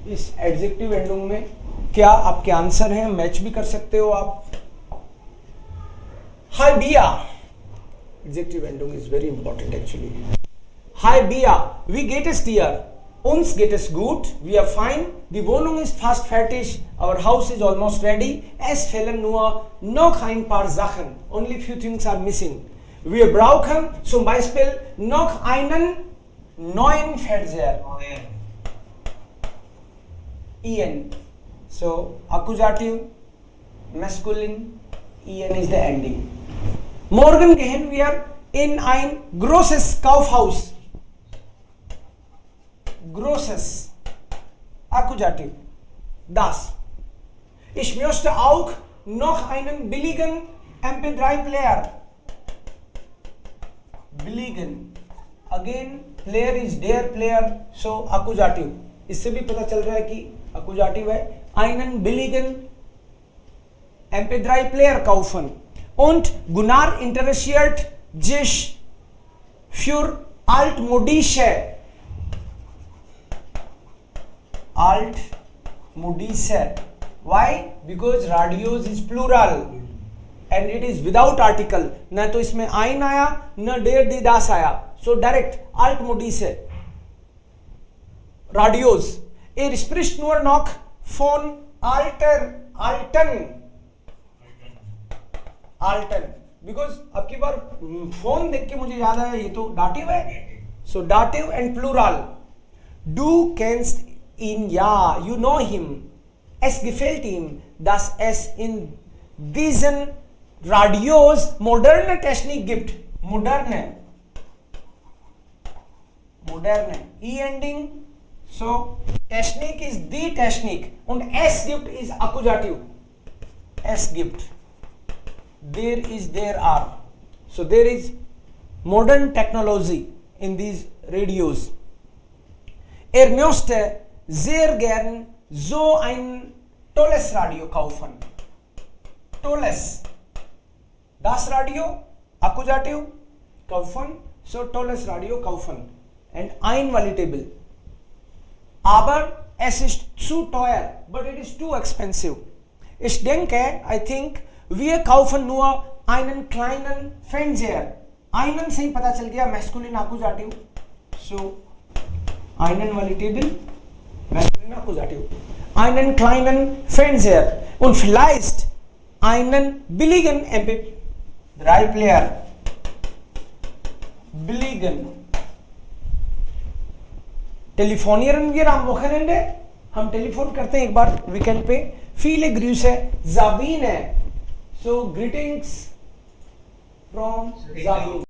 इस adjective ending में क्या आपके आंसर हैं, मैच भी कर सकते हो आप। Hi Bia, adjective ending is very important actually. Hi Bia, वी गेट es dir, uns geht es gut, we are fine, die Wohnung ist fast fertig, our house is almost ready, es fehlen nur noch ein paar Sachen, only few things are missing. Wir brauchen zum Beispiel noch einen neuen Fernseher. En. So accusative, masculine, en is the ending. Morgen gehen wir in ein großes Kaufhaus. Großes, Akkusativ. Das. Ich möchte auch noch einen billigen MP3-Player. Billigen. Again, player is der Player, so Akkusativ. इससे भी पता चल रहा है कि Akkusativ है. Einen billigen MP3-Player kaufen. Und Gunnar interessiert sich für altmodische Why? Because radios is plural and it is without article. ना तो इसमें ein आया ना der die das आया, so direct altmodische radios. Spricht nur noch von alten because अब की बार phone देख के मुझे याद आया ये तो dative है, so dative and plural. Du kennst ihn, ja, you know him. Es gefällt ihm, dass es in diesen Radios moderne Technik gibt. Moderne. E-ending. So, Technik ist die Technik und es gibt ist Akkusativ. Es gibt. There is, there are. So, there is modern technology in these radios. Möchte sehr gern so ein tolles Radio kaufen. Tolles. Das Radio, Akkusativ, kaufen, so tolles Radio kaufen. And ein Validable. Aber es ist zu teuer, but it is too expensive. Ich denke, I think, wir kaufen nur einen kleinen Fernseher. Einen से ही पता चल गया masculine Akkusativ. So, einen Validable. Akkusativ. Einen kleinen Fernseher und vielleicht einen billigen MP3-Player. Billigen. Telefonieren wir am Wochenende? हम telephone करते हैं एक बार weekend पे. Viele Grüße, Sabine. So greetings from Sabine.